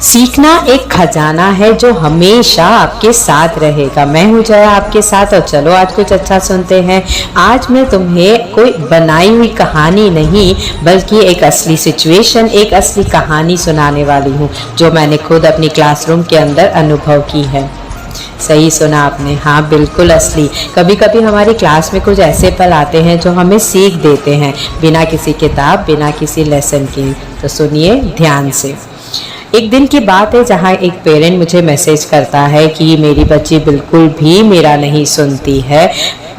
सीखना एक खजाना है जो हमेशा आपके साथ रहेगा। मैं हूँ जया आपके साथ, और चलो आज कुछ अच्छा सुनते हैं। आज मैं तुम्हें कोई बनाई हुई कहानी नहीं बल्कि एक असली सिचुएशन, एक असली कहानी सुनाने वाली हूँ जो मैंने खुद अपनी क्लासरूम के अंदर अनुभव की है। सही सुना आपने, हाँ बिल्कुल असली। कभी कभी हमारी क्लास में कुछ ऐसे पल आते हैं जो हमें सीख देते हैं, बिना किसी किताब, बिना किसी लेसन के। तो सुनिए ध्यान से। एक दिन की बात है जहाँ एक पेरेंट मुझे मैसेज करता है कि मेरी बच्ची बिल्कुल भी मेरा नहीं सुनती है।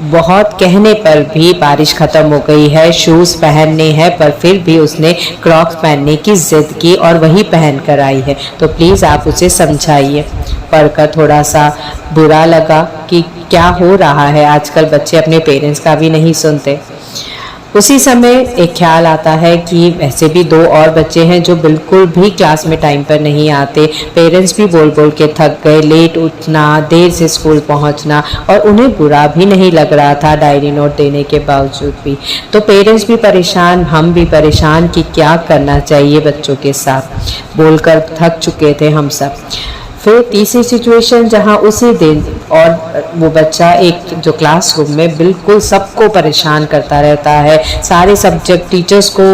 बहुत कहने पर भी बारिश ख़त्म हो गई है, शूज़ पहनने हैं, पर फिर भी उसने क्रॉक्स पहनने की ज़िद की और वही पहन कर आई है। तो प्लीज़ आप उसे समझाइए। पढ़कर थोड़ा सा बुरा लगा कि क्या हो रहा है, आजकल बच्चे अपने पेरेंट्स का भी नहीं सुनते। उसी समय एक ख्याल आता है कि ऐसे भी दो और बच्चे हैं जो बिल्कुल भी क्लास में टाइम पर नहीं आते। पेरेंट्स भी बोल बोल के थक गए, लेट उठना, देर से स्कूल पहुंचना, और उन्हें बुरा भी नहीं लग रहा था डायरी नोट देने के बावजूद भी। तो पेरेंट्स भी परेशान, हम भी परेशान कि क्या करना चाहिए बच्चों के साथ। बोलकर थक चुके थे हम सब। फिर तीसरी सिचुएशन जहाँ उसी दिन और वो बच्चा एक जो क्लासरूम में बिल्कुल सबको परेशान करता रहता है, सारे सब्जेक्ट टीचर्स को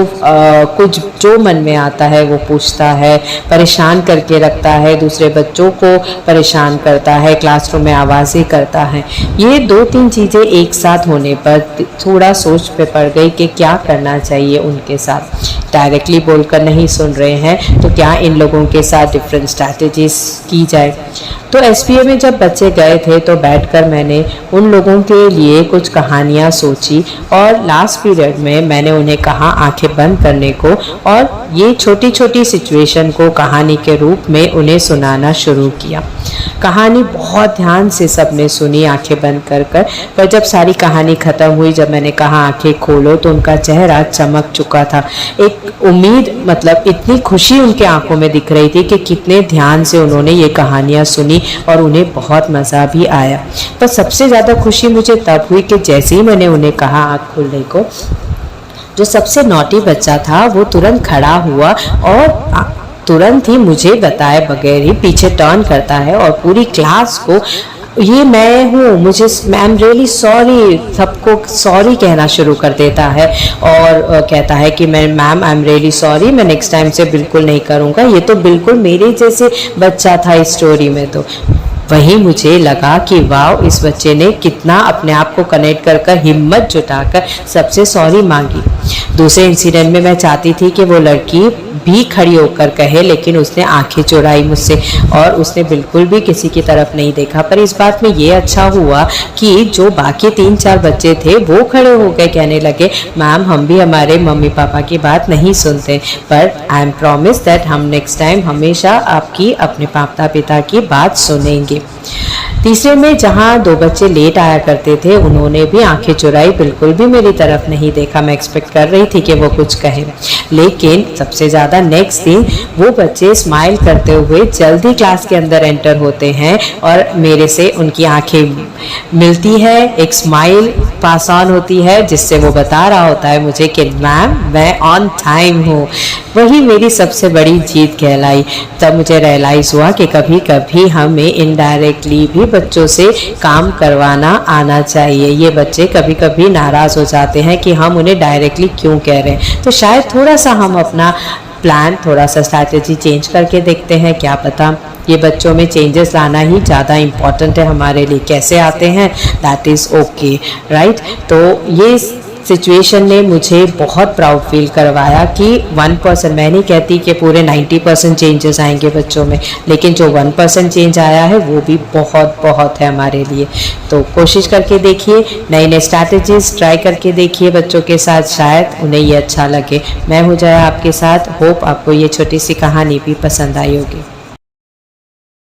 कुछ जो मन में आता है वो पूछता है, परेशान करके रखता है, दूसरे बच्चों को परेशान करता है, क्लासरूम में आवाज़ें करता है। ये दो तीन चीज़ें एक साथ होने पर थोड़ा सोच पे पड़ गई कि क्या करना चाहिए उनके साथ। डायरेक्टली बोलकर नहीं सुन रहे हैं तो क्या इन लोगों के साथ डिफरेंट स्ट्रैटेजीज की जाए। तो एसपीए में जब बच्चे गए थे तो बैठकर मैंने उन लोगों के लिए कुछ कहानियाँ सोची, और लास्ट पीरियड में मैंने उन्हें कहा आंखें बंद करने को, और ये छोटी छोटी सिचुएशन को कहानी के रूप में उन्हें सुनाना शुरू किया। कहानी बहुत ध्यान से सबने सुनी आंखें बंद कर कर, पर जब सारी कहानी ख़त्म हुई, जब मैंने कहा आंखें खोलो, तो उनका चेहरा चमक चुका था। एक उम्मीद, मतलब इतनी खुशी उनके आंखों में दिख रही थी कि कितने ध्यान से उन्होंने ये कहानियाँ सुनी और उन्हें बहुत मज़ा भी आया। पर सबसे ज़्यादा खुशी मुझे तब हुई कि जैसे ही मैंने उन्हें कहा आँख खोलने को, जो सबसे नॉटी बच्चा था वो तुरंत खड़ा हुआ और तुरंत ही मुझे बताए बगैर ही पीछे टर्न करता है और पूरी क्लास को ये मैं हूँ, मुझे आई एम रियली सॉरी, सबको सॉरी कहना शुरू कर देता है और कहता है कि मैं ma'am I am really sorry, मैं नेक्स्ट टाइम से बिल्कुल नहीं करूँगा। ये तो बिल्कुल मेरे जैसे बच्चा था इस स्टोरी में। तो वहीं मुझे लगा कि वाह, इस बच्चे ने कितना अपने आप को कनेक्ट कर कर हिम्मत जुटाकर सबसे सॉरी मांगी। दूसरे इंसिडेंट में मैं चाहती थी कि वो लड़की भी खड़ी होकर कहे, लेकिन उसने आंखें चुराई मुझसे और उसने बिल्कुल भी किसी की तरफ नहीं देखा। पर इस बात में ये अच्छा हुआ कि जो बाकी 3-4 बच्चे थे वो खड़े हो गए, कहने लगे मैम हम भी हमारे मम्मी पापा की बात नहीं सुनते, पर आई एम प्रॉमिस दैट हम नेक्स्ट टाइम हमेशा आपकी, अपने माता पिता की बात सुनेंगे। तीसरे में जहाँ 2 बच्चे लेट आया करते थे, उन्होंने भी आंखें चुराई, बिल्कुल भी मेरी तरफ नहीं देखा। मैं एक्सपेक्ट कर रही थी कि वो कुछ कहे, लेकिन सबसे ज़्यादा नेक्स्ट दिन वो बच्चे स्माइल करते हुए जल्दी क्लास के अंदर एंटर होते हैं और मेरे से उनकी आंखें मिलती है, एक स्माइल पास ऑन होती है जिससे वो बता रहा होता है मुझे कि मैम मैं ऑन टाइम हूँ। वही मेरी सबसे बड़ी जीत कहलाई। तब मुझे रियलाइज़ हुआ कि कभी कभी हमें इनडायरेक्टली भी बच्चों से काम करवाना आना चाहिए। ये बच्चे कभी कभी नाराज़ हो जाते हैं कि हम उन्हें डायरेक्टली क्यों कह रहे हैं, तो शायद थोड़ा सा हम अपना प्लान, थोड़ा सा स्ट्रैटेजी चेंज करके देखते हैं। क्या पता ये बच्चों में चेंजेस लाना ही ज़्यादा इम्पॉर्टेंट है हमारे लिए। कैसे आते हैं दैट इज़ ओके, राइट। तो ये सिचुएशन ने मुझे बहुत प्राउड फील करवाया कि 1%, मैं नहीं कहती कि पूरे 90% चेंजेस आएंगे बच्चों में, लेकिन जो 1% चेंज आया है वो भी बहुत बहुत है हमारे लिए। तो कोशिश करके देखिए, नए नए स्ट्रैटेजीज ट्राई करके देखिए बच्चों के साथ, शायद उन्हें ये अच्छा लगे। मैं हूँ जया आपके साथ। होप आपको ये छोटी सी कहानी भी पसंद आई होगी।